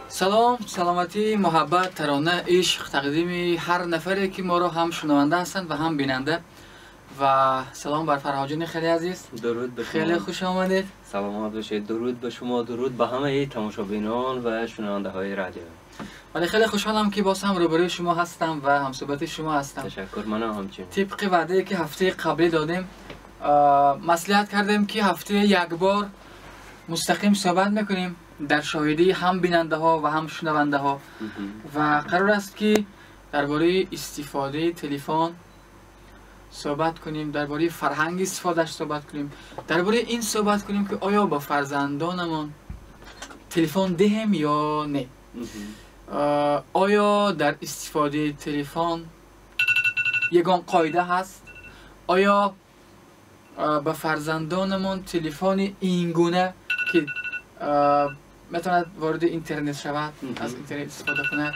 سلام، سلامتی، محبت، ترانه، عشق تقدیم هر نفری که ما رو هم شنونده هستند و هم بیننده. و سلام بر فرهاد جان خیلی عزیز. درود به شما. خیلی خوش آمدید. سلامت باشید. درود به شما، درود به همه تماشابینان و شنونده های رادیو. ولی خیلی خوشحالم که باز هم روبروی شما هستم و همصحبت شما هستم. تشکر. منم همچنین. طبق وعده که هفته قبلی دادیم مصلحت کردیم که هفته یک بار مستقیم صحبت میکنیم در شاهدی هم بیننده ها و هم شنونده ها و قرار است که درباره استفاده تلفن صحبت کنیم، درباره فرهنگ استفادهش صحبت کنیم، درباره این صحبت کنیم که آیا با فرزندانمان تلفن دهیم یا نه. آیا در استفاده تلفن یگان قاعده هست؟ آیا به فرزندانمان تلفن اینگونه که میتواند وارد اینترنت شود، از اینترنت استفاده کند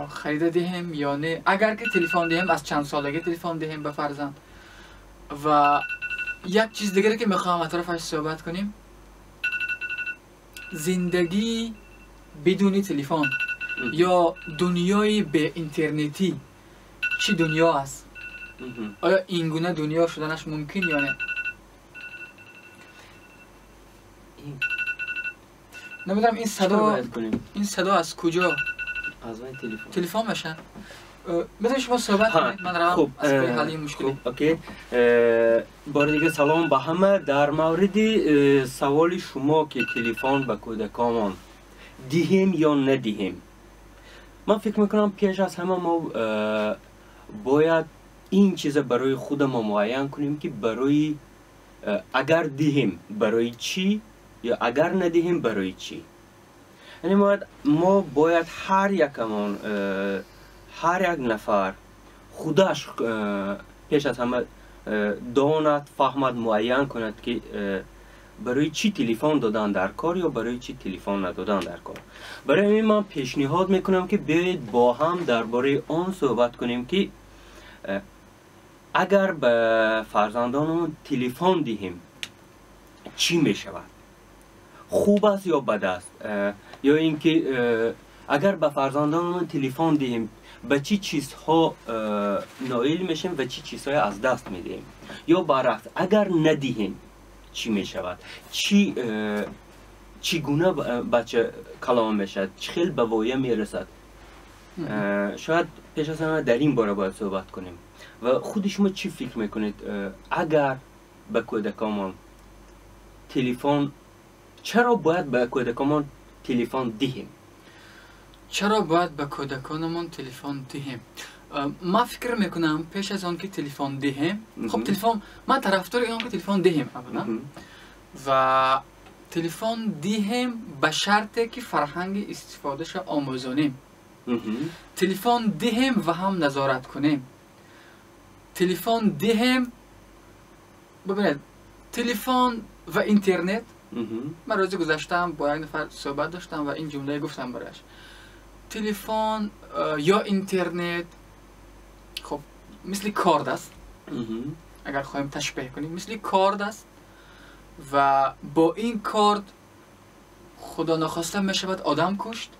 خریده دهیم یا نه؟ اگر که تلفن دهیم از چند سالگی تلفن دهیم به فرزند؟ و یک چیز دیگه که میخوام اطرافش صحبت کنیم، زندگی بدون تلفن یا دنیای به اینترنتی چی دنیا است؟ آیا اینگونه دنیا شدنش ممکن یا نه؟ نمیدونم این صدا از کجا؟ از من تلفن میشن. میتونید شما صحبت کنید، من روم از پای حل این مشکلی. اوکی. بار دیگه سلام به همه. در مورد سوال شما که تلفن به کودکان دهیم یا ندهیم، من فکر میکنم پیش از همه ما باید این چیز برای خود ما معین کنیم که برای اگر دهیم برای چی یا اگر ندهیم برای چی. یعنی ما باید هر یکمون، هر یک نفر خودش پیش از همه داند، فهمد، معین کند که برای چی تلفن دادن در کار یا برای چی تلفن ندادن در کار. برای این من پیشنهاد میکنم که بیایید با هم درباره آن صحبت کنیم که اگر به فرزندانمون تلفن دهیم چی میشود، خوب است یا بد است، یا اینکه اگر به فرزندانمون تلفن دهیم به چی چیزها نائل میشیم و چی چیزهای از دست میدیم، یا برعکس اگر ندهیم چی میشود، چگونه بچه کلام میشد، چه خیلی به وایه میرسد. شاید پیش از همه در این باره باید صحبت کنیم. و خود شما چی فکر میکنید اگر به کودکان تلفن، چرا باید به کودکان تلفن دهیم؟ چرا باید به کودکانمون تلفن دهیم؟ من فکر میکنم پیش از آن که تلفن دهیم، خب تلفن، من طرفدار اینم که تلفن دهیم اولا و تلفن دهیم به شرطی که فرهنگ استفادهش آموزانیم. تلفن دهیم و هم نظارت کنیم. تلفن دهیم، ببینید تلفن و اینترنت، من روز گذشتم با یک نفر صحبت داشتم و این جمله گفتم برایش. تلفن یا اینترنت خب مثل کارد است، اگر خواهیم تشبیه کنیم مثل کارد است و با این کارد خدا نخواسته می شود آدم کشت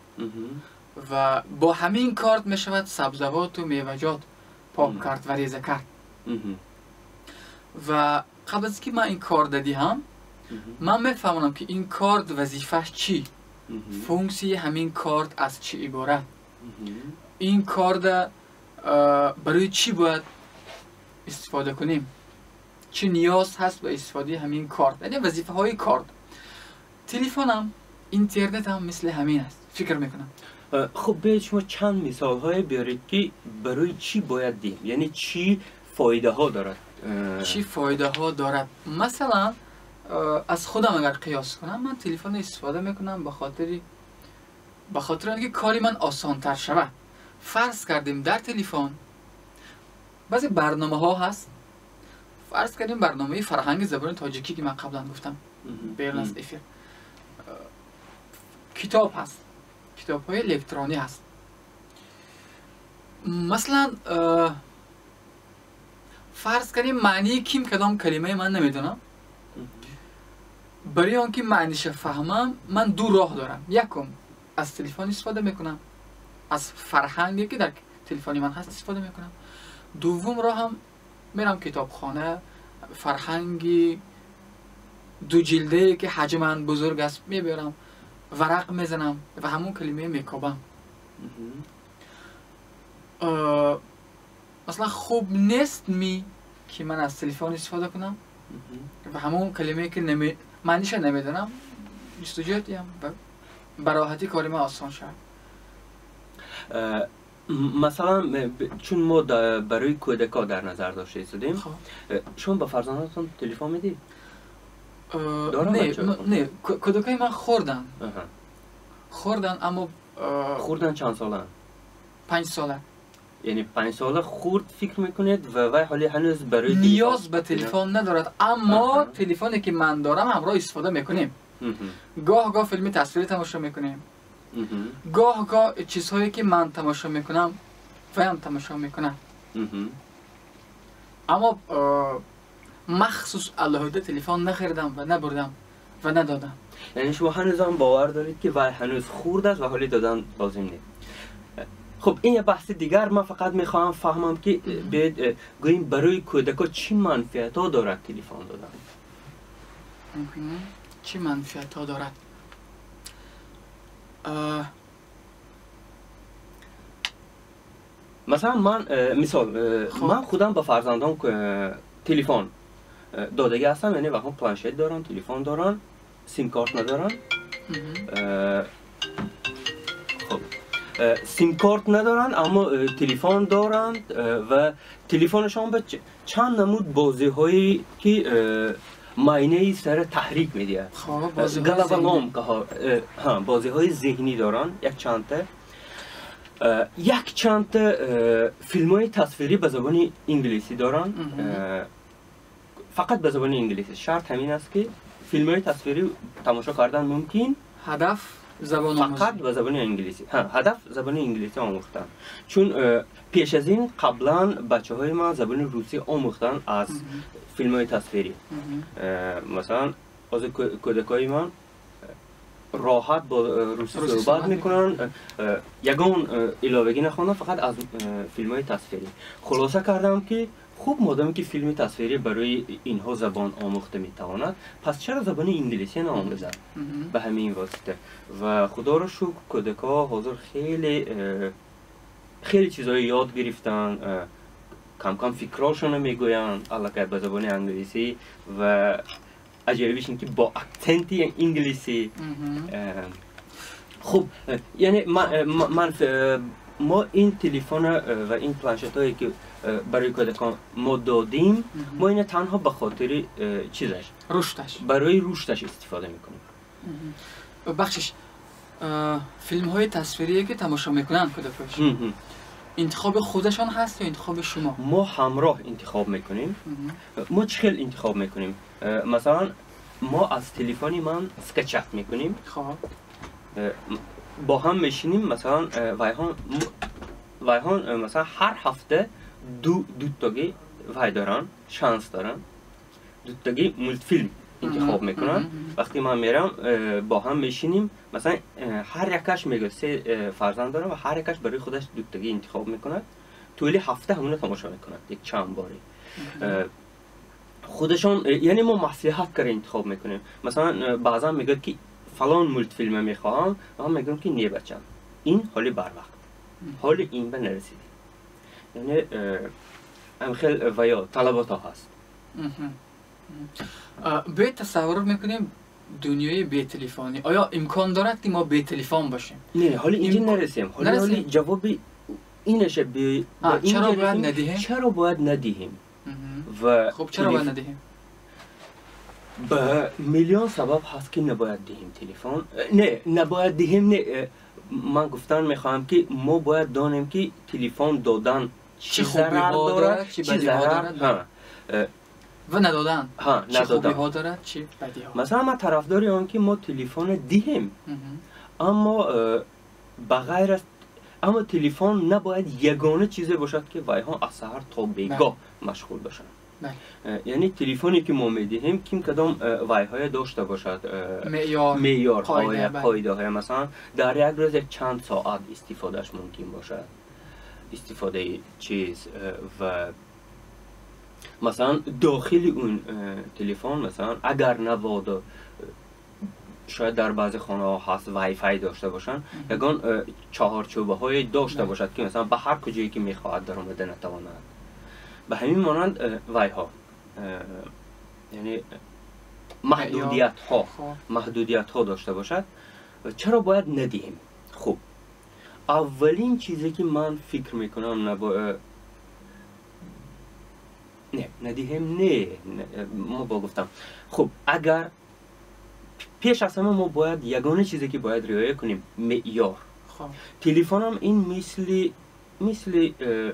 و با همین کارد می شود سبزوات و میوجات پاک کرد و ریزه کرد. و قبل از که من این کارد دهم من میفهمم که این کارد وظیفه‌اش چی، فونکسی همین کارد از چی عبارت، این کارد برای چی باید استفاده کنیم، چی نیاز هست به استفاده همین کارد، یعنی وظیفه های کارد. تلفن هم اینترنت هم مثل همین است فکر میکنم. خب بیاید شما چند مثال های بیارید که برای چی باید دیم، یعنی چی فایده ها دارد. چی فایده ها دارد؟ مثلا از خودم اگر قیاس کنم، من تلفن استفاده میکنم به خاطر اینکه کاری من آسان تر شود. فرض کردیم در تلفن بعضی برنامه ها هست، فرض کردیم برنامه فرهنگ زبان تاجیکی که من قبلا گفتم بیرون از افیر، کتاب هست، کتاب های الکترونی هست. مثلا فرض کنیم معنی کیم کدام کلمه من نمیدونم، برای آنکه معنیش فهمم من دو راه دارم. یکم از تلفن استفاده میکنم، از فرهنگی که در تلفنی من هست استفاده میکنم. دوم راه هم میرم کتابخانه، فرهنگی دو جلده که حجم من بزرگ است میبرم، ورق میزنم و همون کلمه میکوبم. مثلا خوب نیست که من از تلفن استفاده کنم و همون کلمه که معنیش نمیدونم جستجویم و براحتی کاری ما آسان شد. مثلا چون ما برای کودکا در نظر داشته ایستادیم، شما با فرزندانتون تلفن میدید؟ نه کودکای من خوردن اما خوردن چند سالن؟ 5 ساله. یعنی 5 ساله خورد فکر میکنید و وای حالی هنوز برای نیاز به تلفن ندارد، اما تلفنی که من دارم همراه استفاده میکنیم. گاه فیلم تصویری تماشا میکنیم، گاه چیزهایی که من تماشا میکنم و هم تماشا میکنم. اما مخصوص علاوه تلفن نخریدم و نبردم و ندادم. یعنی شما هنوز هم باور دارید که وای هنوز خورد است و حالی دادن لازم نیست. خب این یه بحث دیگر. من فقط میخوام فهمم که گوییم برای کودکا چی منفعت ها دارد تلفن دادن؟ چی منفعت ها دارد؟ مثلا من من خودم با فرزندان تلفن دادگی هستم، یعنی وقتی پلنشت دارن، تلفن دارن، سیم کارت ندارن. خب سیم کارت ندارن اما تلفن دارن و تلفنشان به چند نمود بازی هایی که معنی سر تحریک میده. بازی های ذهنی دارن، یک چند فیلم های تصویری به زبان انگلیسی دارن. فقط به زبان انگلیسی. شرط همین است که فیلم های تصویری تماشا کردن ممکن، هدف زبان فقط به زبان انگلیسی. هدف زبان انگلیسی آموختن. چون پیش از این قبلا بچه های ما زبان روسی آموختن از فیلم های تصویری. مثلا از کودکای من راحت با روسی صحبت میکنن، یگان علاوگی نخوندن، فقط از فیلم های تصویری. خلاصه کردم که خوب مادامی که فیلم تصویری برای اینها زبان آموخته میتواند، پس چرا زبان انگلیسی نآموزند؟ به همین واسطه. و خدا رو شکر کودک‌ها حاضر خیلی چیزایی یاد گرفتن، کم کم فکراشون میگوین البته به زبان انگلیسی و عجیبش این که با اکسنتی انگلیسی. خب یعنی ما این تلفن و این پلنشت هایی که برای کودکان ما دادیم، ما این تنها به خاطر چیزش، برای رشدش استفاده میکنیم. بخشش فیلم های تصویری که تماشا میکنن کودکاش انتخاب خودشان هست یا انتخاب شما؟ ما همراه انتخاب میکنیم. ما چه خیلی انتخاب میکنیم؟ مثلا ما از تلفنی من اسکچ میکنیم. خب با هم میشینیم. مثلا وایهان مثلا هر هفته دو تاگی وای دارن، شانس دارن، دو تاگی مولت فیلم انتخاب میکنن. وقتی من میرم با هم میشینیم، مثلا هر یکش میگه 3 فرزند دارم و هر یکش برای خودش دو تاگی انتخاب میکنه. طول هفته همون رو تماشا میکنن یک چند باری. خودشون یعنی ما مصلحت کار انتخاب میکنیم. مثلا بعضا میگه که فلان مولت فیلم میخواهم و هم میگم که نه بچم این حالی بر وقت، حالی این به نرسیدی. یعنی هم خیلی ویا طلبات ها هست. به تصور میکنیم دنیای بی تلفنی آیا امکان دارد که ما بی تلفن باشیم؟ نه حالی اینجا نرسیم. حالی جواب اینشه چرا باید ندهیم؟ چرا باید ندهیم؟ و خب چرا باید ندهیم؟ به میلیون سبب هست که نباید دهیم تلفن. نه نباید دهیم. نه من گفتن میخوام که ما باید دانیم که تلفن دادن چه خوبی ها دارد چه بدی ها دارد و ندادن چه خوبی ها دارد چه بدی ها. مثلا من طرفداری آن که ما تلفن دهیم، اما بغیر از تلفن نباید یگانه چیزی باشد که وای ها از سحر تا بیگاه مشغول باشن. یعنی تلفنی که ما میدهیم کیم کدام وای های داشته باشد، معیار پایده های، مثلا در یک روز یک چند ساعت استفادهش ممکن باشد، استفاده چیز. و مثلا داخل اون تلفن مثلا اگر نوادا شاید در بعضی خانه ها هست وای فای داشته باشن، یگان چهارچوبه های داشته باشد که مثلا به هر کجایی که میخواهد در آمده نتواند. به همین مانند وای ها، یعنی محدودیت ها داشته باشد. چرا باید ندهیم؟ خب اولین چیزی که من فکر میکنم ندهیم ما با گفتم. خب اگر پیش از همه ما باید یگانه چیزی که باید رعایت کنیم معیار. تلفن هم این مثل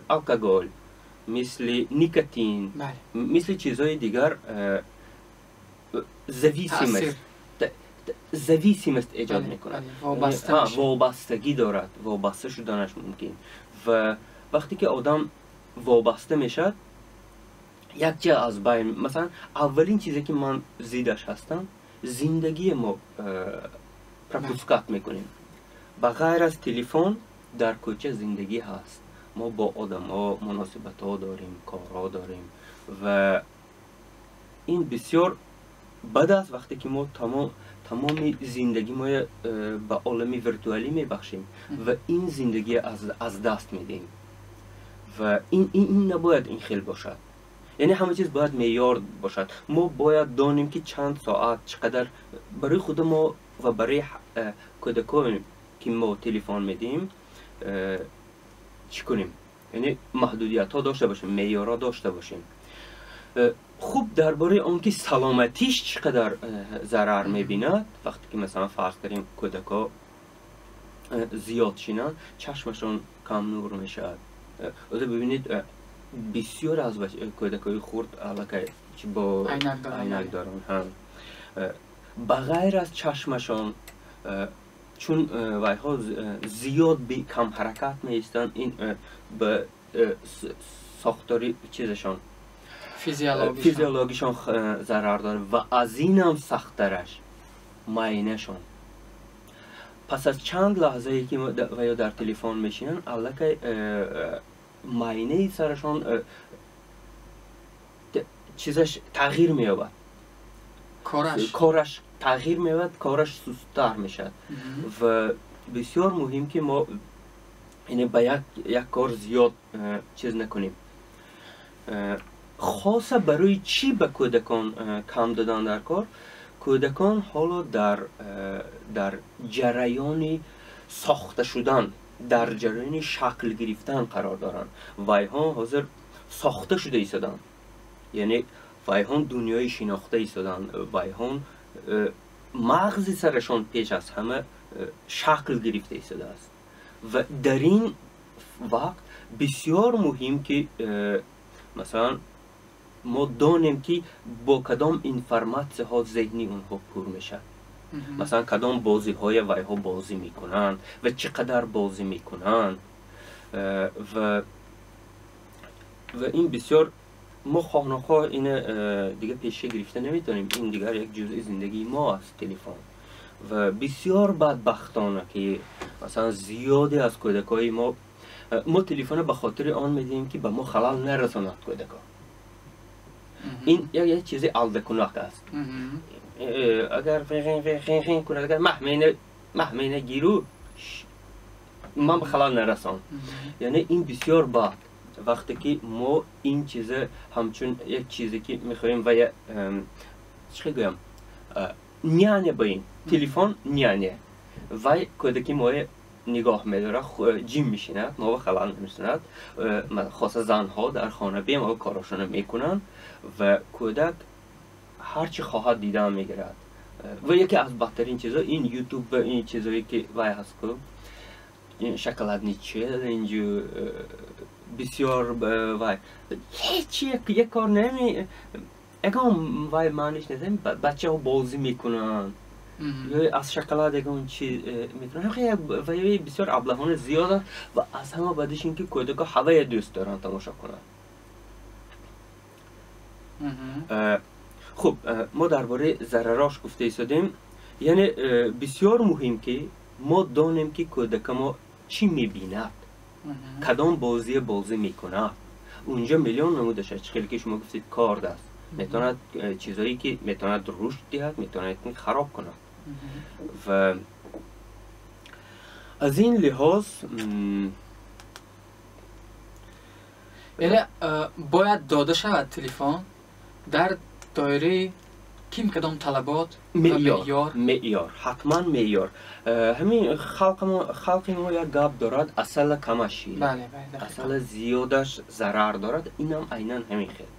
الکل، مثل نیکوتین، مثل چیزهای دیگر زویسیمست ایجاد میکنه، وابستگی دارد، وابسته شدنش ممکن. و وقتی که آدم وابسته میشد یک جا از بین، مثلا اولین چیزی که من زیدش هستم زندگی ما پرپوسکات میکنیم. بغیر از تلفن در کوچه زندگی هست، ما با آدم ها مناسبت ها داریم، کارها داریم و این بسیار بد است وقتی که ما تمام زندگی ما به عالم ورچوالی میبخشیم و این زندگی از دست میدیم و این نباید این خیل باشد. یعنی همه چیز باید معیار باشد. ما باید دانیم که چند ساعت چقدر برای خود ما و برای کودکان که ما تلفن میدیم چی کنیم. یعنی محدودیت ها داشته باشیم، معیارها داشته باشیم. خوب درباره اون که سلامتیش چقدر ضرر میبیند، وقتی که مثلا فرض کنیم کودکا زیاد شینن چشمشون کم نور میشد. ببینید بسیار از کودکای خرد علاقه با عینک دارن هم بغیر از چشمشون، چون وای ها زیاد کم حرکت میستن، این به ساختاری چیزشان فیزیولوژیشان ضرر داره و از این هم سخت‌ترش معاینه‌شان. پس از چند لحظه ای که و یا در تلفن میشینن علاقه معاینه سرشان چیزش تغییر مییابد، کارش تغییر مییابد، کارش سست‌تر میشد و بسیار مهم که ما یعنی به یک کار زیاد چیز نکنیم. خاصه برای چی به کودکان کم دادن در کار؟ کودکان حالا در جریان ساخته شدن، در جریان شکل گرفتن قرار دارن. وای ها حاضر ساخته شده ایستادن، یعنی وای ها دنیای شناخته ایستادن، وای ها مغز سرشان پیش از همه شکل گرفته ایستاده است و در این وقت بسیار مهم که مثلا ما دانیم که با کدام اینفرماسیون ها ذهنی اونها پر میشه. مثلا کدام بازی های وای ها بازی میکنن و چقدر بازی میکنن و این بسیار ما خواه این دیگه پیشه گرفته نمیتونیم. این دیگر یک جزء زندگی ما است تلفن و بسیار بدبختانه که مثلا زیادی از کودکای ما تلفن به خاطر آن میدیم که به ما خلال نرساند کودکا. این یک چیزی الدکنک است. اگر فیخین کنه، اگر محمینه گیرو من به خلال نرسان. یعنی این بسیار بد وقتی که ما این چیز همچون یک چیزی که میخوایم و یک چی گویم نیانه با این تلفن نیانه و کودکی ما نگاه میداره جیم میشیند، ما خلال نمیشیند. خاصه زنها در خانه بیم و کاراشون میکنن و کودک هرچی خواهد دیدن میگیرد. و یکی از بدترین چیزا این یوتیوب و این چیزایی که وای هست که این شکلات چالنج بسیار وای هیچ یک کار نمی اگم وای معنیش نیست. بچه ها بازی میکنن یا از شکلات اگم چی میکنن، خیلی بسیار ابلهانه زیاده و از همه بعدش اینکه کودکا هوای دوست دارن تماشا کنن. خب ما درباره ضرراش گفته ایستادیم. یعنی بسیار مهم که ما دانیم که کودک ما چی میبیند، کدام بازی میکند. اونجا میلیون نمودش است. خیلی که شما گفتید کارد است، میتواند چیزایی که میتواند رشد دهد، میتواند خراب کند. و از این لحاظ یعنی باید داده شود تلفن در دایره کدام طلبات و معیار حتما معیار. همین خلق ما یک گپ دارد، اصل کمش شیر، اصل زیادش ضرر دارد. اینم عیناً همین خیلی.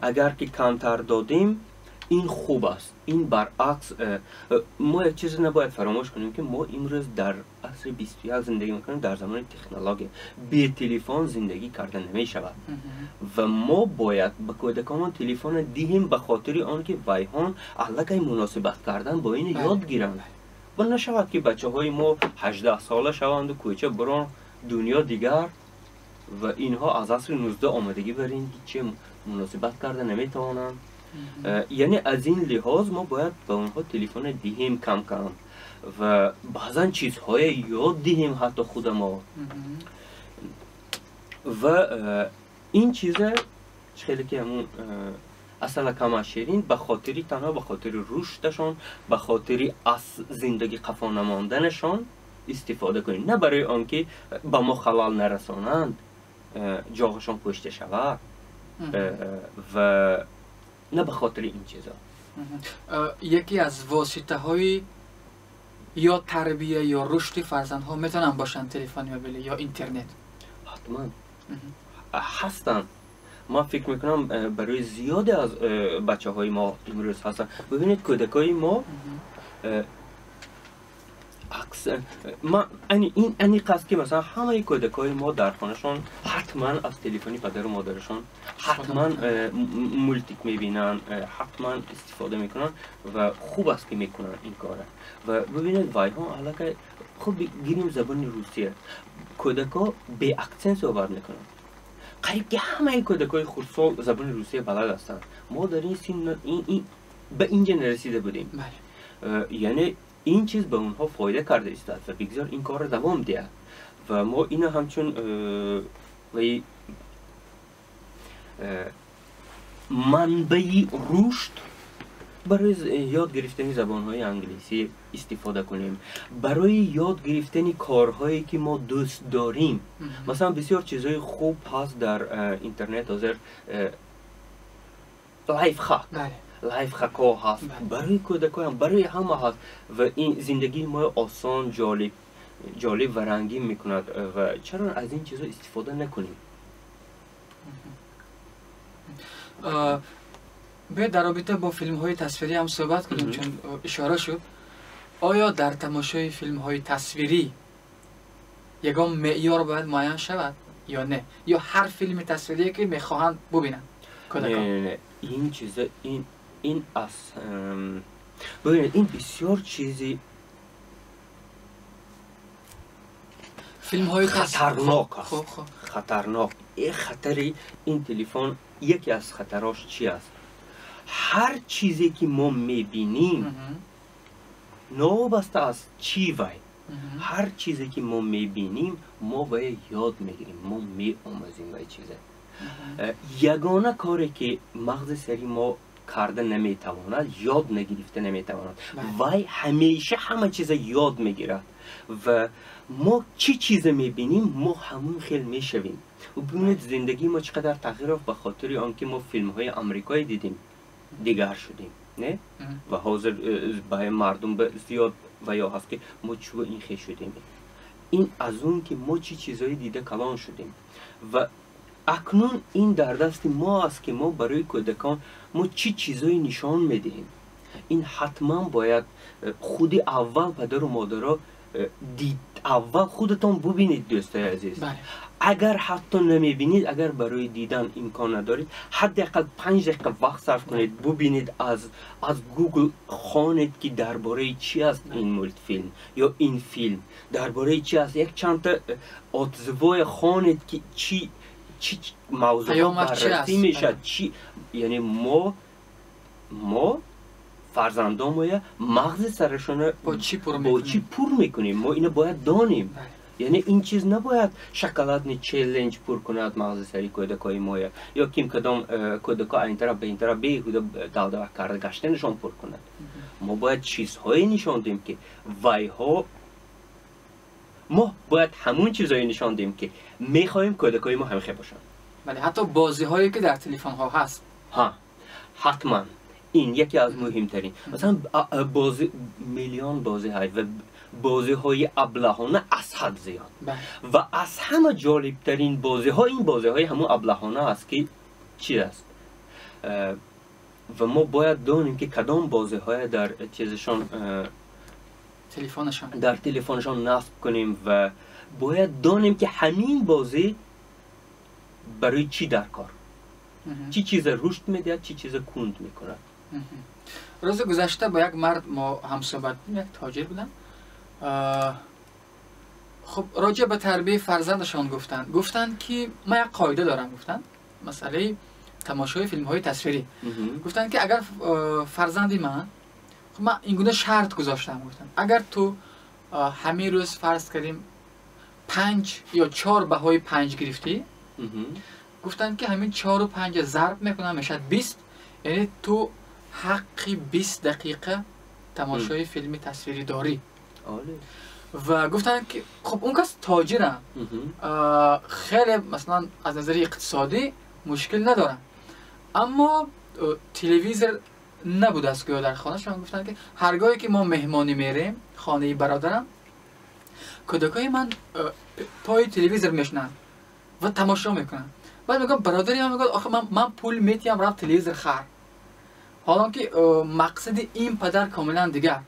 اگر که کمتر دادیم این خوب است. این برعکس ما یک چیز نباید فراموش کنیم که ما امروز در عصر 21 زندگی میکنیم، در زمان تکنولوژی. بی تلفن زندگی کردن نمی شود و ما باید به کودکان تلفن دهیم به خاطر آنکه ویهان علاقه مناسبت کردن با این یاد گیرند و نشود که بچه های ما 18 ساله شوند و کوچه بران دنیا دیگر و اینها از عصر 19 آمدگی برین چه مناسبت کردن نمیتوانند. یعنی از این لحاظ ما باید به اونها تلفن دهیم کم و بعضا چیزهای یاد دهیم حتی خود ما. و این چیزه خیلی که همون اصلا کم شیرین به خاطری تنها به خاطر رشدشان، به خاطری از زندگی قفا نماندنشان استفاده کنیم، نه برای آنکه به ما خلال نرسانند، جاغشان پشت شود و نه به خاطر این چیزا. یکی از واسطه های یا تربیه یا رشد فرزند ها میتونن باشن تلفن موبیل یا اینترنت؟ حتما هستن. ما فکر میکنم برای زیاده از بچه های ما امروز هستن. ببینید کودکای ما ما اینی قصد که مثلا همه کودکای ما در خانهشان حتما از تلفنی پدر و مادرشان حتما مولتیک میبینن، حتما استفاده میکنن و خوب است که میکنن این کاره. و ببینید وایها علاقه خب گیریم زبان روسیه، کودکا به اکسنت صحبت میکنن. قریب که همه کودکای خردسال زبان روسیه بلد هستن. ما در این سن به اینجا نرسیده بودیم. یعنی این چیز به اونها فایده کرده است و بگذار این کار دوام ده و ما اینا همچون منبعی رشد برای یاد گرفتن زبانهای انگلیسی استفاده کنیم، برای یاد گرفتن کارهایی که ما دوست داریم. مثلا بسیار چیزهای خوب هست در اینترنت، حاضر لایف هاک، لایف هاک‌ها هست برای کودکان، برای همه هست و این زندگی ما آسان، جالب و رنگین میکند و چرا از این چیزا استفاده نکنیم؟ به در رابطه با فیلم های تصویری هم صحبت کنیم چون اشاره شد. آیا در تماشای فیلم های تصویری یگان معیار باید معین شود یا نه؟ یا هر فیلم تصویری که میخواهند ببینن کودکان؟ نه این چیزا این از ببینید این بسیار چیزی فیلم های خطرناک است. خطرناک. این خطری این تلفن یکی از خطراش چی است؟ هر چیزی که ما میبینیم نوبسته از چی وای، هر چیزی که ما میبینیم ما باید یاد میگیریم، ما میآموزیم وای چیزه. یگانه کاری که مغز سری ما کرده نمیتواند، یاد نگرفته نمیتواند، وای همیشه همه چیز یاد میگیرد و ما چی چیز میبینیم ما همون خیل میشویم. و ببینید زندگی ما چقدر تغییر یافت به خاطر آنکه ما فیلم های آمریکایی دیدیم، دیگر شدیم، نه؟ و حاضر برای مردم زیاد و یا هست که ما چوب این خیل شدیم. این از اون که ما چی چیزایی دیده کلان شدیم و اکنون این در دست ما است که ما برای کودکان ما چی چیزایی نشان میدهیم. این حتما باید خودی اول پدر و مادر دید، اول خودتان ببینید دوستای عزیز. اگر حتی نمیبینید، اگر برای دیدن امکان ندارید، حداقل 5 دقیقه وقت صرف کنید ببینید، از گوگل خوانید که درباره چی است این مولت فیلم یا این فیلم، درباره چی است. یک چند تا اتزوای خوانید که چی موضوع بررسی میشه، چی یعنی ما فرزندان مغز سرشون با چی پر میکنیم. ما اینو باید دانیم. یعنی این چیز نباید شکلات نی چالش پر کند مغز سری کودکای ما یا کیم کدام کودکا این طرف به این طرف بیهوده داده کرده گشته نشان پر کند. ما باید چیزهایی نشان دیم که ما باید همون چیزهایی نشان دیم که میخوایم کودکای ما همین باشن. ولی حتی بازی هایی که در تلفن ها هست، حتما این یکی از مهمترین، مثلا میلیون بازی های و بازی های ابلهانه از حد زیاد و از همه جالب ترین بازی ها این بازی های همون ابلهانه است که چی است و ما باید دانیم که کدام بازی های در چیزشان در تلفنشان نصب کنیم و باید دانیم که همین بازی برای چی در کار، چی چیز رشد میده، چی چیز کند میکنه. روز گذشته با یک مرد ما هم صحبت، یک تاجر بودن، خب راجع به تربیت فرزندشان گفتن که ما یک قاعده دارم، گفتن مسئله تماشای فیلم های تصویری، گفتن که اگر فرزندی من، خب من اینگونه شرط گذاشتم، گفتن اگر تو همین روز فرض کردیم 5 یا 4 بهای 5 گرفتی، گفتن که همین 4 و 5 ضرب میکنم میشه 20، یعنی تو حقی 20 دقیقه تماشای فیلم تصویری داری. و گفتن که خب اون کس تاجرم، خیلی مثلا از نظر اقتصادی مشکل ندارم، اما تلویزیون نبود است که در خانه شما. گفتن که هرگاهی که ما مهمانی میریم خانه برادرم، کودکای من پای تلویزیون میشنن و تماشا میکنن. بعد میگم برادری هم میگه آخه من پول میتیم رفت تلویزیون خر، حالا که مقصد این پدر کاملا دیگر.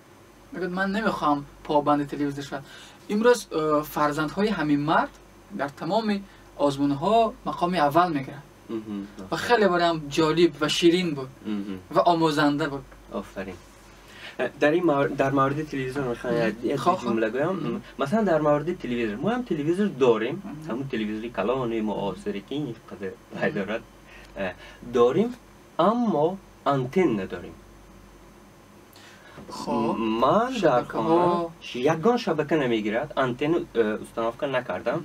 میگه من نمیخوام پابند تلویزیون شد. امروز فرزندهای همین مرد در تمام آزمونها مقام اول میگیرن و خیلی برام جالب و شیرین بود و آموزنده بود. آفرین. در مورد تلویزیون میخوام یک جمله بگم. مثلا در مورد تلویزیون ما هم تلویزیون داریم، همون تلویزیون کلان معاصری که این قدر دارد داریم، اما آنتن نداریم. من در خانه یگان شبکه نمیگیرد، آنتن استنافکن نکردم.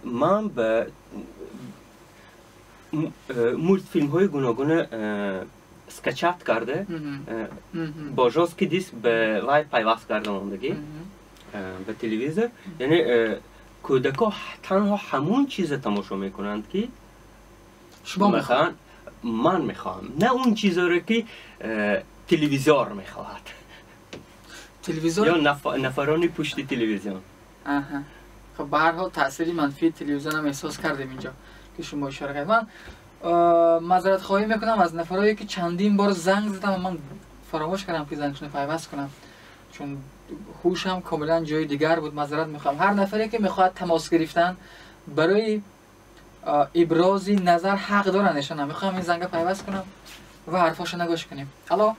من به مولت فیلم های گوناگون سکچات کرده با جاز که دیست به لایو پیوست کردم اندگی به تلویزیون. یعنی کودکا تنها همون چیز تماشا میکنند که شما میخوان، من میخوام، نه اون چیزا رو که تلویزیون میخواهد. تلویزیون یا نفرانی پشت تلویزیون. خب به هر حال تأثیری منفی تلویزیون هم احساس کردیم اینجا که شما اشاره کردید. من معذرت خواهی میکنم از نفرایی که چندین بار زنگ زدم و من فراموش کردم که زنگشون پیوست کنم، چون هوشم کاملا جای دیگر بود. معذرت میخوام. هر نفری که میخواد تماس گرفتن برای ابراز نظر حق دارن. نشانم میخوام این زنگ پیوست کنم و حرفاشو نگوش کنیم. الو.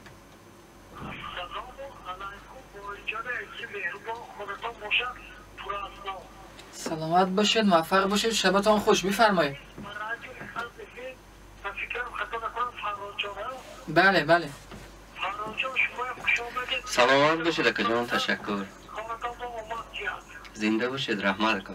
سلامت باشید، موفق باشید، شبتان خوش. بفرمایید. بله بله. سلامت باشید اکا جان، تشکر. زنده باشید، رحمت اکا.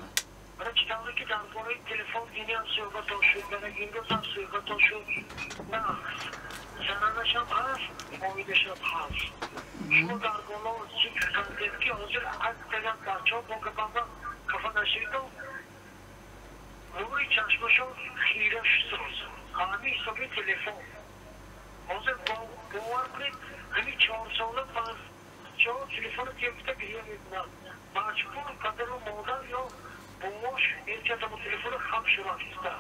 زنانش هم هست، امیدش هم هست. شما در بالا چی کردید که حاضر از تگم بچه ها با کفا نشیدم روی چشمشون خیرش ساز همه حسابی تلفن حاضر باور کنید همین 4 ساله بچه ها تلفن گرفته گریه میکنن، مجبور پدر و مادر یا باباش یکی با تلفن خم شرافیسته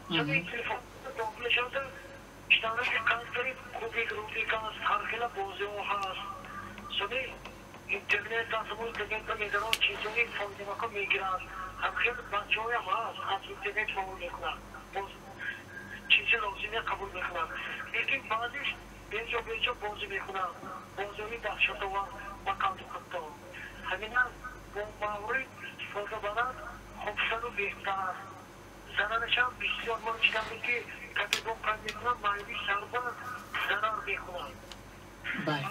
همین تلفن داخل شده اشتانه که کار دارید کوبیک روبیک هست، هرگله بازی ها هست سنی اینترنت هست، همون اینترنت ها میدارن چیزایی فایده مکا میگیرن. هم خیلی بچه های هم هست از اینترنت قبول میکنن، چیزی لازمه قبول میکنن، لیکن بعضیش بیجا بازی میکنن، بازی های دخشت و مکان کتا همین هم با مورد استفاده برد خوبشن و بهتر ضررش هم بسیار ما چیزی که تطبیق میکنم معنی سربا ضرر میکنم. بله.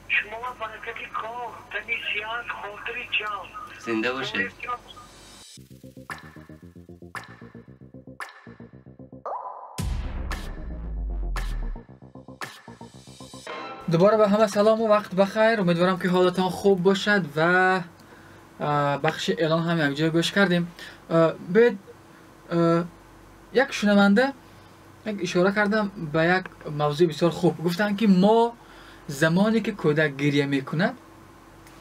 شما برکتی کار تنی سیاس خاطری جان زنده باشید. دوباره به همه سلام و وقت بخیر. امیدوارم که حالتان خوب باشد و بخش اعلان هم یک جای گوش کردیم. بید یک شنونده یک اشاره کردم به یک موضوع بسیار خوب. گفتن که ما زمانی که کودک گریه میکند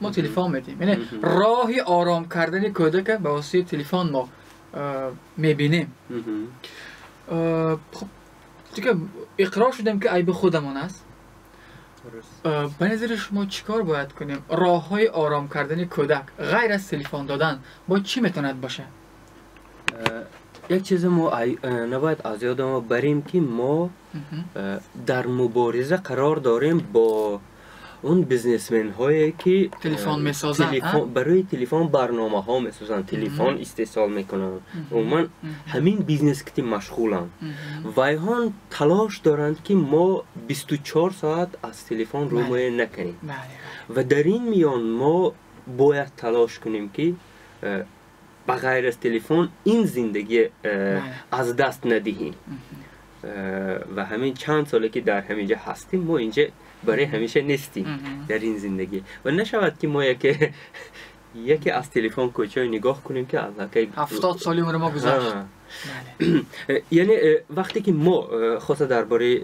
ما تلفن میدیم، یعنی راهی آرام کردن کودک به واسطه تلفن ما میبینیم. خب دیگه اقرار شدیم که عیب خودمون است. به نظر شما چیکار باید کنیم؟ راه های آرام کردن کودک غیر از تلفن دادن با چی میتوند باشه؟ یک چیز ما نباید از یاد ما بریم که ما در مبارزه قرار داریم با اون بیزنسمن هایی که تلفن میسازن، برای تلفن برنامه ها میسازن، تلفن استحصال میکنن. عموما همین بیزنس که مشغولن و ایهان تلاش دارند که ما 24 ساعت از تلفن روی نکنیم و در این میان ما باید تلاش کنیم که بغیر از تلفن این زندگی از دست ندهیم. و همین چند ساله که در همینجا هستیم ما اینجا برای همیشه نیستیم در این زندگی و نشود که ما یکی از تلفن کوچه نگاه کنیم که الله که 70 سالی عمر ما گذشت. یعنی وقتی که ما خاصه درباره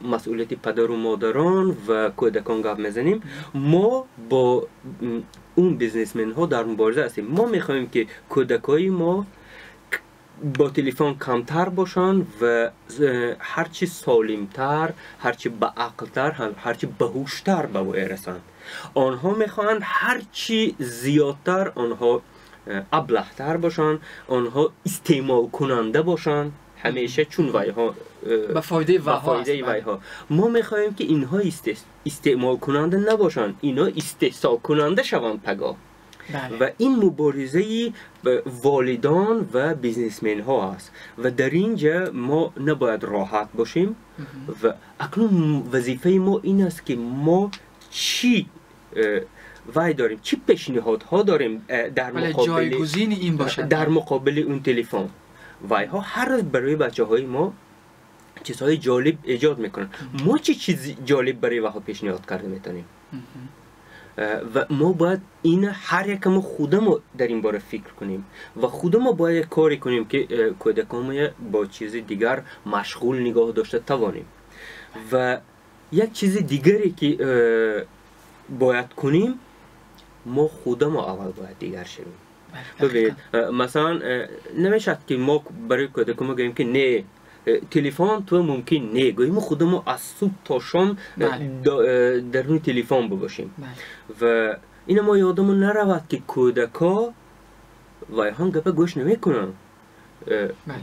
مسئولیت پدر و مادران و کودکان گپ میزنیم، ما با اون بیزنسمن ها در مبارزه هستیم. ما میخوایم که کودکای ما با تلفن کمتر باشن و هرچی سالمتر، هرچی با عقلتر، هرچی باهوشتر به وای رسند. آنها میخواهند هرچی زیادتر آنها ابلهتر باشن، آنها استعمال کننده باشن همیشه، چون وایها به فایده وایها. ما میخواهیم که اینها استعمال کننده نباشن، اینا استحصال کننده شوند پگاه. و این مبارزه والدان و بیزنسمن ها است و در اینجا ما نباید راحت باشیم و اکنون وظیفه ما این است که ما چی وای داریم، چی پیشنهادها داریم در مقابل جایگزین این باشه، در مقابل اون تلفن. وای ها هر روز برای بچه های ما چیزهای جالب ایجاد میکنن. ما چی چیز جالب برای وها پیشنهاد کرده میتونیم و ما باید این هر یک ما خودمو در این باره فکر کنیم و خودمو باید کاری کنیم که کودکان با چیز دیگر مشغول نگاه داشته توانیم. و یک چیز دیگری که باید کنیم، ما خودمو اول باید دیگر شویم. ببینید مثلا نمیشد که ما برای کودکان بگیم که نه تلفن تو ممکن نه، گوییم خودمو از صبح تا شام در روی تلفن باشیم. و این ما یادمون نرود که کودکا وایهان گپه گوش نمیکنن،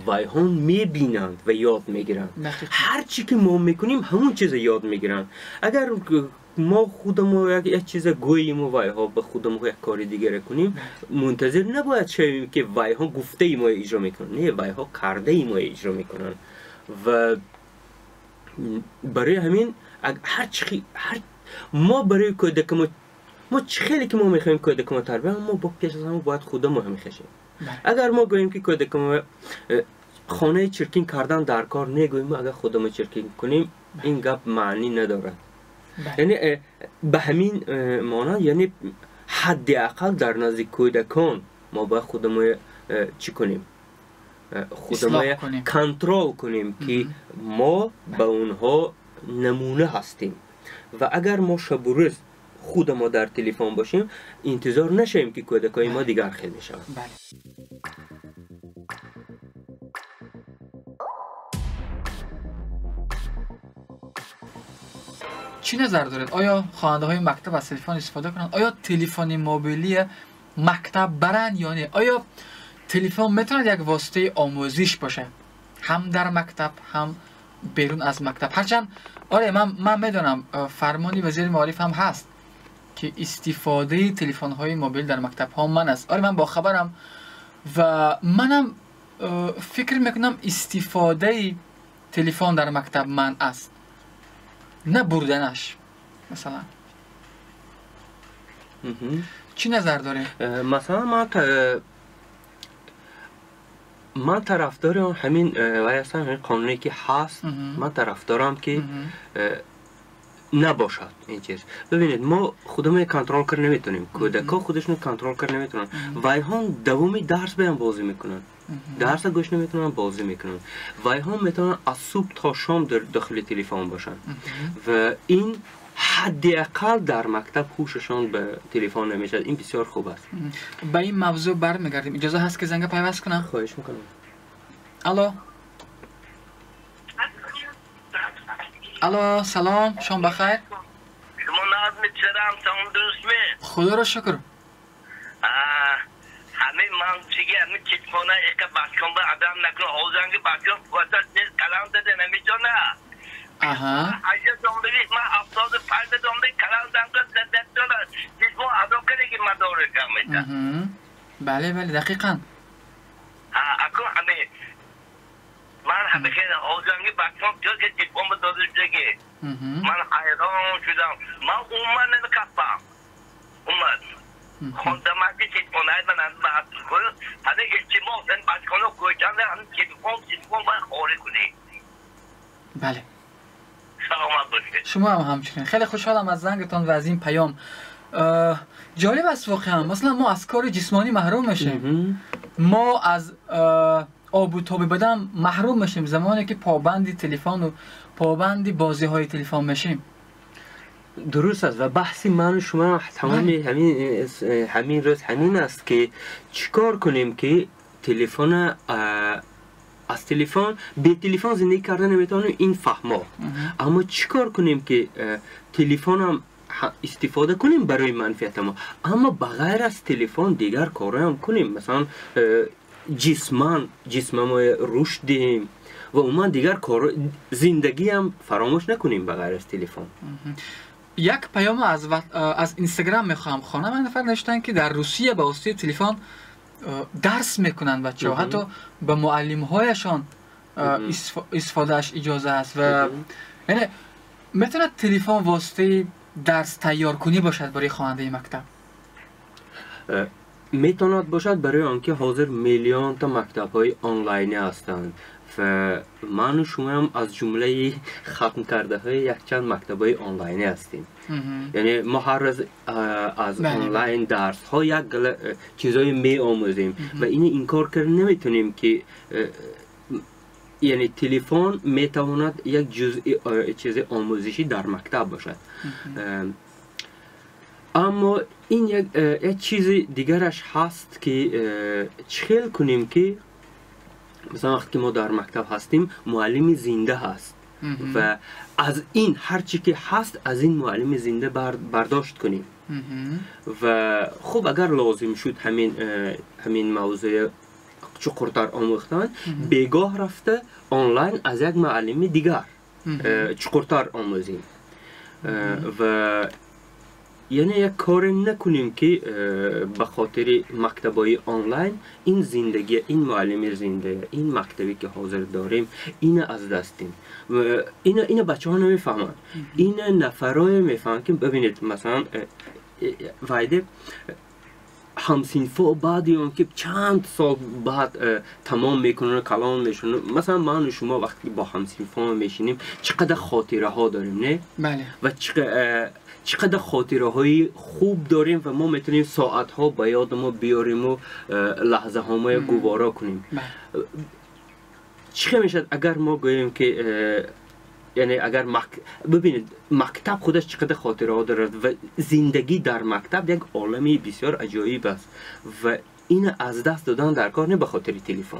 وایهان میبینند و یاد میگیرند. هر چی که ما میکنیم همون چیز یاد میگیرن. اگر ما خودمو یک چیز گوییم و وایها به خودمو یک کاری دیگه کنیم، منتظر نباید شویم که وایها گفته ای ما اجرا میکنن. نه، وایها کرده ای ما اجرا میکنن. و برای همین ما برای کودکمو ما خیلی که ما میخوایم کودکمو تربیت، ما با پیش از همه باید خودمو هم میخشیم. اگر ما گوییم که کودکمو خانه چرکین کردن در کار نگوییم، اگر خودمو چرکین کنیم این گپ معنی ندارد. یعنی به همین معنی، یعنی حداقل در نزد کودکان ما باید خودمو چی کنیم؟ خودمو کنترل کنیم که ما به اونها نمونه هستیم. و اگر ما شب و روز خود ما در تلفن باشیم، انتظار نشیم که کودکای ما دیگر خیلی میشن. چی نظر دارید؟ آیا خواننده های مکتب از تلفن استفاده کنند؟ آیا تلفن موبیلی مکتب برند یا نه؟ آیا تلفن میتونه یک واسطه آموزش باشه، هم در مکتب هم بیرون از مکتب؟ هرچند آره من میدونم فرمانی وزیر معارف هم هست که استفاده تلفن های موبیل در مکتب ها من است. آره من با خبرم و منم فکر میکنم استفاده تلفن در مکتب من است، نه بردنش. مثلا چی نظر داره؟ مثلا من طرفدار همین وایسان قانونی که هست، من طرفدارم که نباشد این چیز. ببینید ما خودمون کنترل کردن نمیتونیم، کودکا خودشون کنترل کردن نمیتونن، وایهان دومی درس بیان بازی میکنن، درس گوش نمیتونن بازی میکنن، وایهان میتونن از صبح تا شام در داخل تلفن باشن و این حداقل در مکتب هوششان به تلفن نمیشه. این بسیار خوب است. به این موضوع برمیگردیم. اجازه هست که زنگ پیوست کنم؟ خواهش میکنم. الو الو، سلام، شما بخیر؟ شما نظم چرام سلام درست می؟ خدا را شکر. همه من چیگه همه چیزمانه ایقه بچکان به آدم نکنه آزنگی بچکان وسط نیز کلام داده نمیجا نه. اجازه دامدگی من 75 دامدگی کلام دامده زدت داره چیزمان آدم کنه که مداره کمیده. بله بله دقیقا. اکنون همه من همه که آزنگی بچکان تو که چیزمان به داده شده من حیران شدم. من اومد نمیکفم اومد خوندمتی چیزمان های من از بحث کنم همه اجتماع زن بچکانو کوچنده همه چیزمان باید خوری کنی. بله سلامت باشید. شما هم همچنین. خیلی خوشحالم از زنگتان و از این پیام. جالب است واقعا. مثلا ما از کار جسمانی محروم میشیم، ما از آب و تاب بدن محروم میشیم زمانی که پابندی تلفن و پابندی بازی های تلفن میشیم. درست است و بحثی من و شما تمام همین روز همین است که چیکار کنیم که تلفن از تلفن به تلفن زندگی کردن نمیتونیم، این فهمه، اما چیکار کنیم که تلفن هم استفاده کنیم برای منفعت ما، اما بغیر از تلفن دیگر کار هم کنیم، مثلا جسممو رشد دهیم و اومد دیگر کار زندگی هم فراموش نکنیم بغیر از تلفن. یک پیام از اینستاگرام میخوام خانم. من نفر نوشتن که در روسیه با واسطه تلفن درس میکنن بچه‌ها، حتی به معلم هایشان استفادهش اجازه است و یعنی میتونه تلفن واسطه درس تیار کنی باشد برای خواننده مکتب. میتواند باشد برای آنکه حاضر میلیون تا مکتب های آنلاینی هستند و من و شما هم از جمله ختم کرده های یک چند مکتب های آنلاینی هستیم. یعنی ما هر روز از آنلاین درس ها یک چیزای می آموزیم و این کار کرد نمیتونیم که یعنی تلفن میتواند یک چیز آموزشی در مکتب باشد. اما این یک چیز دیگرش هست که چخیل کنیم که مثلا وقتی ما در مکتب هستیم معلم زنده هست و از این هرچی که هست از این معلم زنده برداشت کنیم و خب اگر لازم شد همین موضوع چقدر آموختن بگاه رفته آنلاین از یک معلم دیگر چقدر آموزیم و یعنی یک کار نکنیم که به خاطر مکتبای آنلاین این زندگی، این معلم زنده، این مکتبی که حاضر داریم این از دستیم و این بچه ها نمیفهمند، این نفرای میفهمند که ببینید مثلا وایده همسینفا بعدی اون که چند سال بعد تمام میکنن کلام میشونن، مثلا من و شما وقتی با همسینفا میشینیم چقدر خاطره ها داریم نه؟ بله. و چقدر خاطره های خوب داریم و ما میتونیم ساعت ها به یاد ما بیاریم و لحظه ها ما گوارا کنیم. چه میشد اگر ما گوییم که یعنی اگر ببینید مکتب خودش چقدر خاطره ها دارد و زندگی در مکتب یک عالمی بسیار عجایب است و این از دست دادن در کار نه به خاطر تلفن.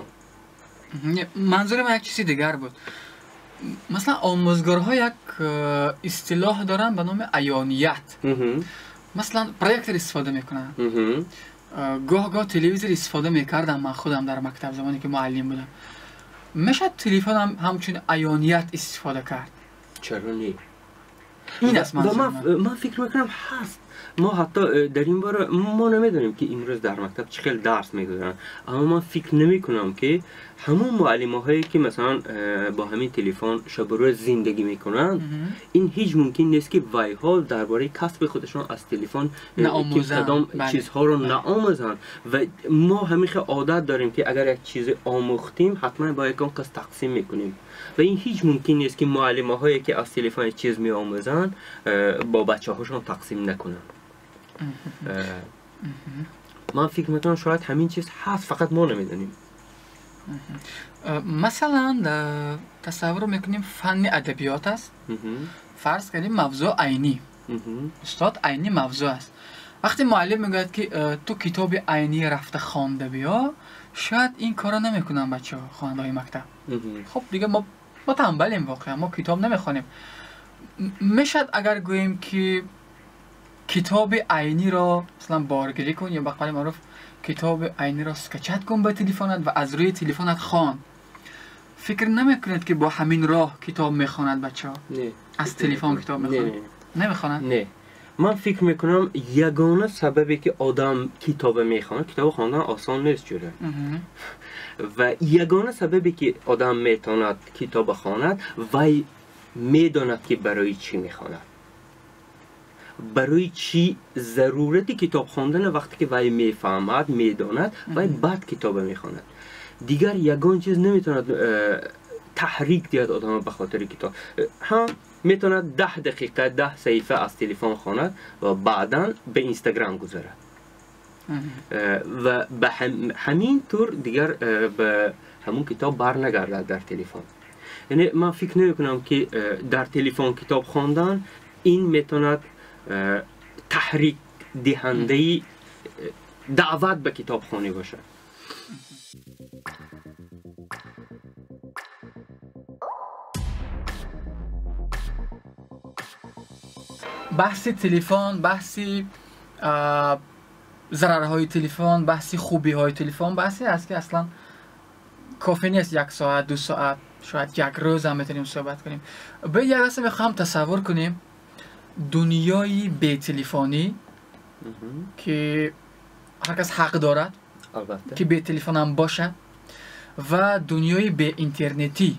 منظور من یک چیزی دیگر بود. مثلا آموزگارها یک اصطلاح دارن به نام عیانیت. مثلا پروژکتور استفاده میکنن، گاه تلویزیون استفاده میکردم من خودم در مکتب زمانی که معلم بودم. میشه تلفن هم همچون عیانیت استفاده کرد؟ چرا نه؟ این است من فکر میکنم هست. ما حتی در این باره ما نمیدونیم که امروز در مکتب چقدر درس میگذارن، اما من فکر نمی کنم که همون معلم هایی که مثلا با همین تلفن شب و روز زندگی میکنن این هیچ ممکن نیست که وای ها درباره کسب خودشون از تلفن کدام چیزها رو نآموزن و ما همیشه عادت داریم که اگر یک چیز آموختیم حتما با یکم کس تقسیم میکنیم و این هیچ ممکن نیست که معلم هایی که از تلفن چیز میآموزن با بچه هاشون تقسیم نکنن. من فکر میکنم شاید همین چیز هست فقط ما نمیدونیم. مثلا تصور میکنیم فن ادبیات است، فرض کنیم موضوع عینی، استاد عینی موضوع است. وقتی معلم میگه که تو کتاب عینی رفته خوانده بیا، شاید این کارا نمیکنن بچه ها خواننده های مکتب. خب دیگه ما تنبلیم واقعا، ما کتاب نمیخوانیم. میشد اگر گوییم که کتاب عینی را مثلا بارگیری کن یا به قول معروف کتاب عینی را سکچت کن به تلفنت و از روی تلفنت خوان. فکر نمیکنید که با همین راه کتاب میخواند بچه ها؟ نه. از تلفن کتاب میخواند؟ نمیخواند؟ نه. من فکر میکنم یگانه سببی که آدم کتاب میخواند، کتاب خواندن آسان نیست جوره. و یگانه سببی که آدم میتواند کتاب خواند وی میداند که برای چی میخواند. برای چی ضرورتی کتاب خواندن وقتی که وی میفهمد میداند وی بعد کتاب میخواند. دیگر یگان چیز نمیتواند تحریک دیاد آدم به خاطر کتاب. ها میتواند 10 دقیقه 10 صفحه از تلفن خواند و بعدا به اینستاگرام گذاره و به همین طور دیگر به همون کتاب بر نگردد در تلفن. یعنی من فکر نمی کنم که در تلفن کتاب خواندن این میتواند تحریک دهنده دعوت به کتاب خوانی باشه. بحث تلفن، بحثی ضررهای تلفن، بحثی خوبی های تلفن، بحثی است که اصلا کافی نیست 1 ساعت 2 ساعت شاید 1 روز هم بتونیم صحبت کنیم. به یه لحظه میخوام تصور کنیم دنیای بی تلفنی که هر کس حق دارد که بی تلفن هم باشه و دنیای بی اینترنتی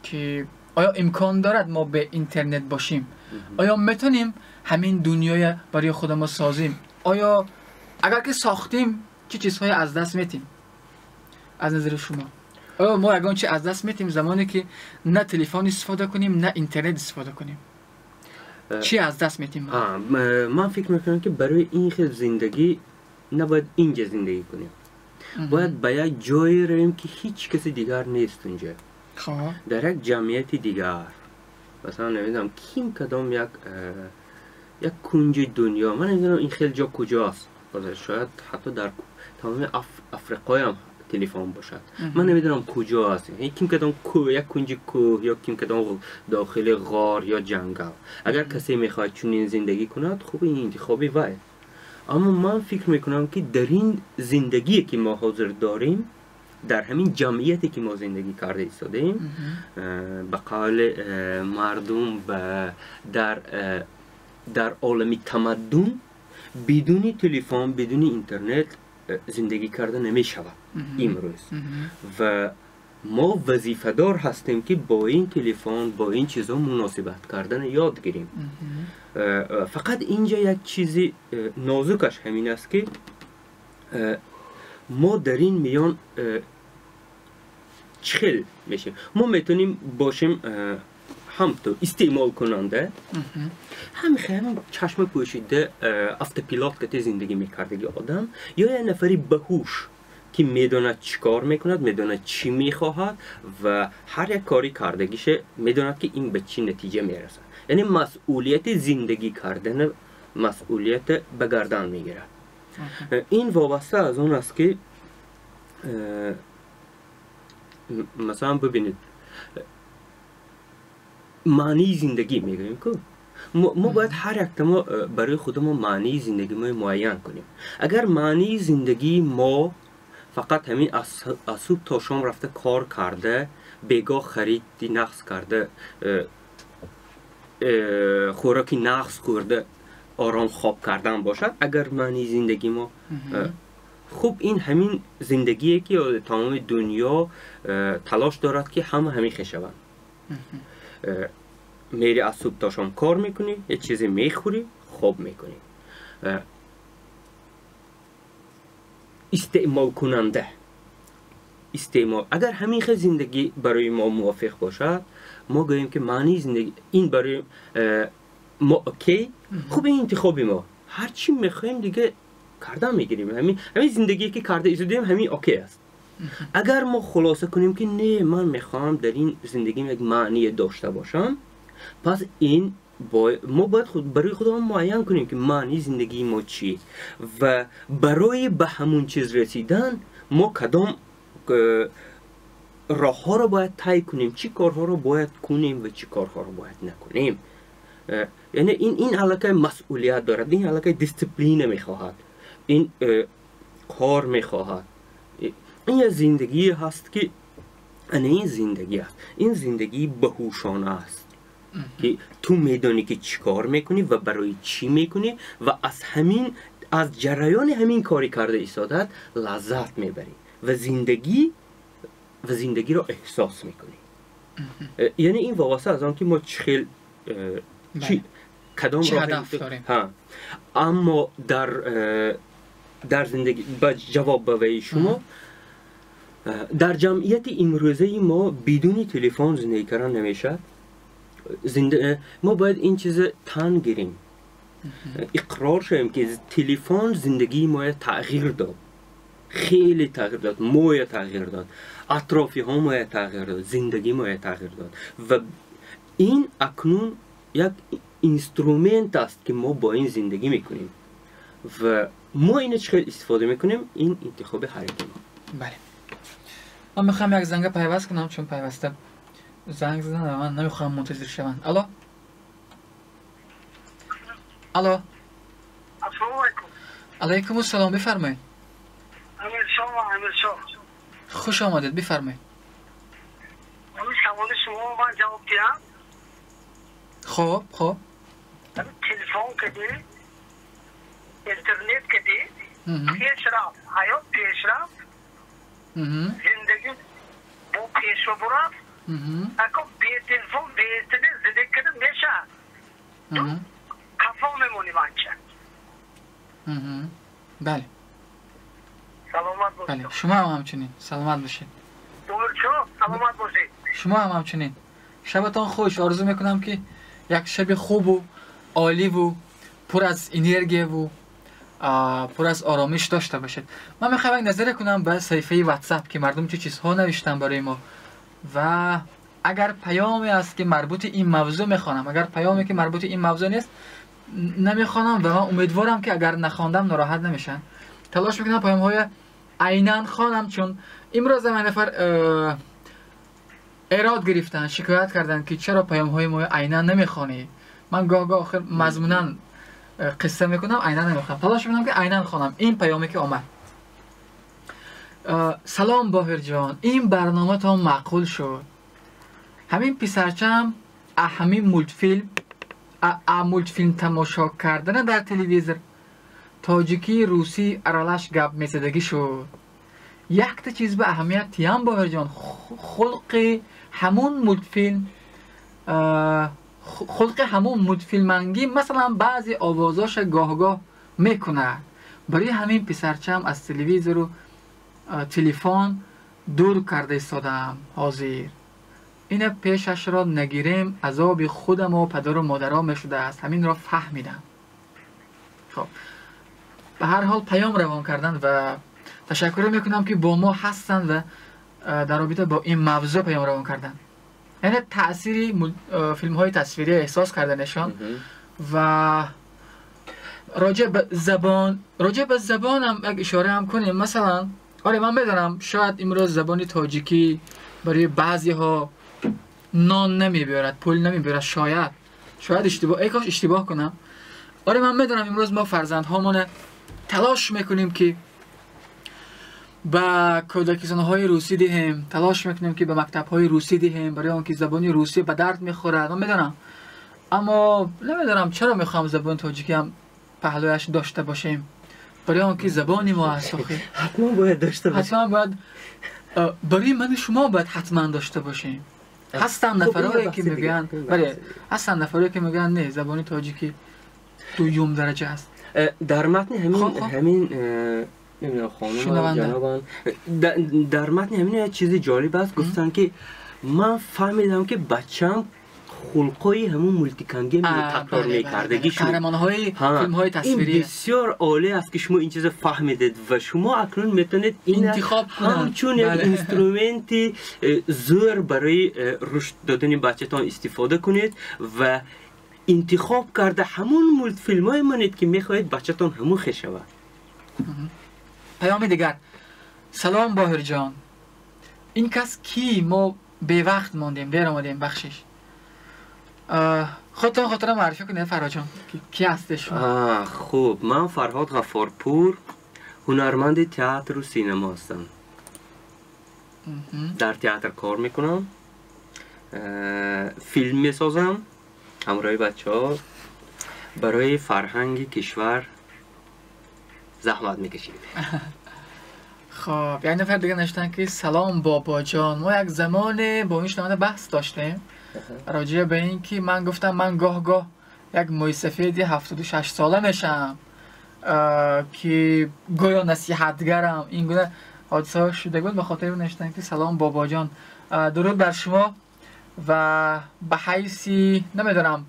که آیا امکان دارد ما به اینترنت باشیم؟ آیا میتونیم همین دنیای برای خودمون سازیم؟ آیا اگر که ساختیم چه چیزهایی از دست میتیم؟ از نظر شما آیا ما یگان چی از دست میتیم زمانی که نه تلفن استفاده کنیم نه اینترنت استفاده کنیم؟ چی از دست میتیم؟ من فکر میکنم که برای این خیلی زندگی نباید اینجا زندگی کنیم. باید به یک جایی رویم که هیچ کسی دیگر نیست اونجا. در یک جمعیت دیگر مثلا نمیدونم کیم کدام یک کنج دنیا، من نمیدونم این خیلی جا کجاست، شاید حتی در تمام افریقای هم تلفن باشد. من نمیدونم کجا هست، کیم کدام یک کنج کوه یا کیم کدام داخل غار یا جنگل. اگر کسی میخواد چنین زندگی کند خوب این انتخابی وای. اما من فکر میکنم که در این زندگی که ما حاضر داریم، در همین جمعیتی که ما زندگی کرده ایستادیم، به قول مردم در عالم تمدن بدون تلفن بدون اینترنت زندگی کرده نمی شود امروز و ما وظیفه دار هستیم که با این تلفن با این چیزا مناسبت کردن یاد گیریم. فقط اینجا یک چیزی نازکش همین است که ما در این میان چخل میشیم. ما میتونیم باشیم هم تو استعمال کننده هم خیلی چشم پوشیده автопилот که زندگی میکرده آدم، یا یه نفری بهوش که میداند چی کار میکند، میداند چی میخواهد و هر یک کاری کردگیشه میداند که این به چی نتیجه میرسه. یعنی مسئولیت زندگی کردن مسئولیت به گردن میگیرد. این وابسته از اون است که مثلا ببینید معنی زندگی میگیم که ما باید هر یک ما برای خودمون معنی زندگی ما معین کنیم. اگر معنی زندگی ما فقط همین از صبح تا شام رفته کار کرده، بیگاه خریدی نقص کرده، خوراکی نقص خورده، آرام خواب کردن باشد، اگر معنی زندگی ما خب این همین زندگیه که تمام دنیا تلاش دارد که همه همیشه شوند. میری از صبح تا شام کار میکنی، یه چیزی میخوری، خواب میکنی. استعمال کننده اگر همیشه زندگی برای ما موافق باشد، ما گوییم که معنی زندگی این برای ما اوکی. خب این انتخاب ما، هر چی میخوایم دیگه کردن میگیریم. همین زندگی که کرده ایستادیم همین اوکی است. اگر ما خلاصه کنیم که نه، من میخوام در این زندگی یک معنی داشته باشم، پس این ما باید برای خودمون معین کنیم که معنی زندگی ما چیه و برای به همون چیز رسیدن ما کدام راه ها رو باید طی کنیم، چی کارها رو باید کنیم و چی کارها رو باید نکنیم. یعنی این علاقه مسئولیت دارد، این علاقه دیسپلین میخواهد، این کار میخواهد. این یه زندگی هست که این زندگی بهوشانه است که تو میدانی که چی کار میکنی و برای چی میکنی و از جریان همین کاری کرده ایستادت لذت میبری و زندگی رو احساس میکنی. یعنی این وابسته از آن که ما کدام چه راه هدف داریم. اما در زندگی جواب به شما، در جمعیت امروزه ما بدون تلفن زندگی کردن نمیشه. ما باید این چیز تن گیریم، اقرار شویم که تلفن زندگی ما تغییر داد، خیلی تغییر داد، ما تغییر داد، اطرافی ها ما تغییر داد، زندگی ما تغییر داد و این اکنون یک اینسترومنت است که ما با این زندگی میکنیم و ما اینو چقدر استفاده میکنیم، این انتخاب حرکتی ما. بله، من میخوام یک زنگ پیوست کنم چون پیوسته زنگ زدن و من نمیخوام منتظر شوم. الو السلام علیکم السلام، بفرمایید. امیر شاه خوش آمدید، بفرمایید. اون سوال شما من جواب دیم. خب تلفن کدی، اینترنت کدی، پیشرفت، حیات پیشرفت، زندگی با پیش رو برد. اگه بی تلفن بی اینترنت زندگی کردن میشه، تو کفا میمونی منچه. بله سلامت باشید. بله، شما هم همچنین سلامت باشید. سلامت باشید. شما هم همچنین. شبتان خوش. آرزو میکنم که یک شب خوب و عالی و پر از انرژی و پر از آرامش داشته باشید. من میخوام یک نظر کنم به صفحه واتساپ که مردم چه چیزها نوشتن برای ما و اگر پیامی است که مربوط این موضوع میخوانم، اگر پیامی که مربوط این موضوع نیست نمیخوانم و من امیدوارم که اگر نخواندم ناراحت نمیشن. تلاش میکنم پیام های عیناً خوانم، چون امروز من نفر ایراد گرفتن، شکایت کردن که چرا پیام های ما عیناً نمیخوانی. من گاه آخر مضمونا قصه میکنم، عیناً نمیخوام. تلاش میکنم که عیناً خوانم. این پیامی که آمد: سلام باهر جان، این برنامه تا معقول شد. همین پسرچم همین مولتفیلم تماشا کردن در تلویزیون تاجیکی روسی ارالش گپ میزدگی شد. یک تا چیز به اهمیت تیم باهر جان، خلق همون مولتفیلمنگی مثلا بعضی آوازاش گاه میکنه. برای همین پسرچم از تلویزیون و تلفن دور کرده ایستادم. حاضر این پیشش را نگیریم عذاب خودم و پدر و مادرم میشده است. همین را فهمیدم. خب به هر حال پیام روان کردن و تشکر میکنم که با ما هستند و در رابطه با این موضوع پیام روان کردن. یعنی تأثیری فیلم های تصویری احساس کردنشان و راجع به زبان هم اشاره هم کنیم. مثلا آره من میدونم شاید امروز زبان تاجیکی برای بعضی ها نان نمیبرد، پول نمیبرد، شاید اشتباه کنم. آره من میدونم امروز ما فرزندهامون تلاش میکنیم که به کودکستان‌های روسی دهیم، تلاش میکنیم که به مکتب‌های روسی دهیم برای آنکه زبان روسی به درد میخورد. من میدونم، اما نمیدونم چرا میخوام زبان تاجیکی هم پهلویش داشته باشیم. برای آنکه زبانی ما هست حتما باید داشته باشیم. حتما باید برای من شما باید حتما داشته باشیم. هستن نفرایی که میگن هستن نفرایی که میگن نه زبان تاجیکی دوم درجه است. در متن همین نمیدونم خانم جنابان در متن همین چیزی جالب است، گفتن که من فهمیدم که بچم خلقای همون مولتیکانگی تکرار میکردگی شد. قهرمان‌های فیلم‌های تصویری این بسیار عالی است که شما این چیز فهمیدید و شما اکنون میتونید این انتخاب همچون یک اینسترومنتی زور برای رشد دادن بچه‌تان استفاده کنید و انتخاب کرده همون مولت فیلم‌های منید که میخواهید بچه‌تان همون خوش شود. پیام دیگر: سلام باهر جان، این کس کی؟ ما به وقت ماندیم، دیر آمدیم، بخشش. خودتان خاطر معرفی کنید فرهاد جان، کی هستش؟ خوب، من فرهاد غفارپور، هنرمند تئاتر و سینما هستم. در تئاتر کار میکنم، فیلم میسازم همراه بچه‌ها، برای فرهنگ کشور زحمت میکشیم. خب یک نفر دیگه نوشتن که سلام بابا جان، ما یک زمان با این شنونده بحث داشتیم راجع به این که من گفتم من گاه یک موی سفید 76 ساله میشم که گویا نصیحتگرم، این گونه حادثه ها شده بود. به خاطر نوشتن که سلام بابا جان، درود بر شما و به حیثی نمیدونم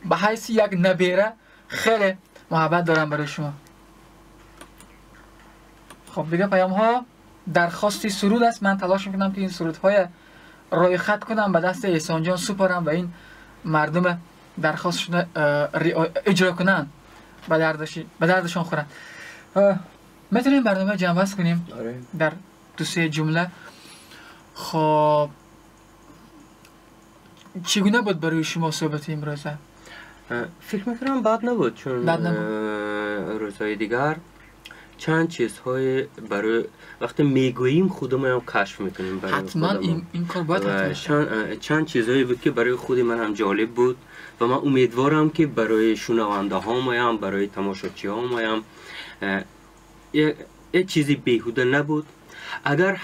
به حیثی یک نبیره خیلی محبت دارم برای شما. خب دیگه پیام ها درخواستی سرود است. من تلاش میکنم که این سرودهای رای خط کنم به دست احسان جان سپارم و این مردم درخواستشون اجرا کنن، به دردشان خورن. میتونیم برنامه جمع بست کنیم در دو سه جمله. خب چگونه بود برای شما صحبت امروزه؟ فکر میکنم بد نبود، چون روزهای دیگر چند چیزهای برای وقتی میگوییم خودمون هم کشف میکنیم. برای حتما این کار باید حتما چند چیزهایی بود که برای خود من هم جالب بود و من امیدوارم که برای شنونده هام برای تماشاچی هام یک چیزی بیهوده نبود. اگر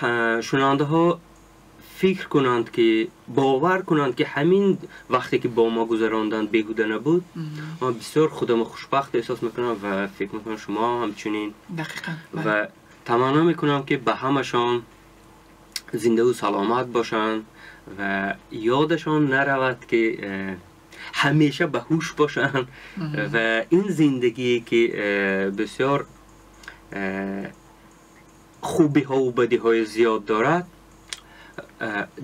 شنونده ها فکر کنند که باور کنند که همین وقتی که با ما گذراندن بیهوده نبود، من بسیار خودم خوشبخت احساس میکنم و فکر میکنم شما همچنین. دقیقاً. و تمنا میکنم که به همشان زنده و سلامت باشن و یادشان نرود که همیشه به هوش باشن و این زندگی که بسیار خوبی ها و بدی های زیاد دارد،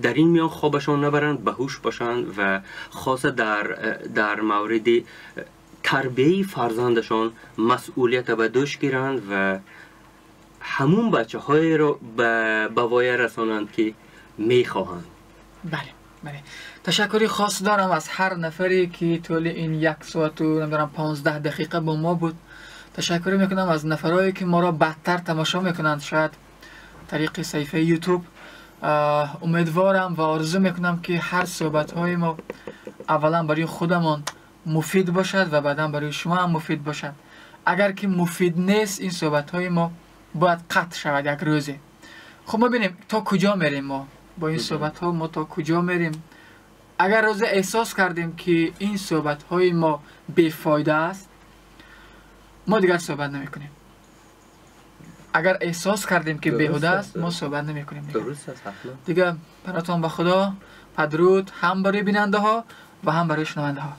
در این میان خوابشان نبرند، به هوش باشند و خاصه در مورد تربیه فرزندشان مسئولیت به دوش گیرند و همون بچه های را به وای رسانند که میخواهند. بله. تشکری خاص دارم از هر نفری که طول این 1 ساعت و 15 دقیقه با ما بود. تشکر میکنم از نفرایی که ما را بدتر تماشا میکنند، شاید طریق صفحه یوتیوب. امیدوارم و آرزو میکنم که هر صحبت های ما اولا برای خودمان مفید باشد و بعدا برای شما هم مفید باشد. اگر که مفید نیست این صحبت های ما باید قطع شود یک روزی. خب ما ببینیم تا کجا میریم، ما با این صحبت ها ما تا کجا میریم. اگر روزی احساس کردیم که این صحبت های ما بیفایده است، ما دیگر صحبت نمی کنیم. اگر احساس کردیم که بیهوده است، ما صحبت نمی کنیم. درست است. دیگه براتون به خدا پدرود، هم برای بیننده ها و هم برای شنونده ها.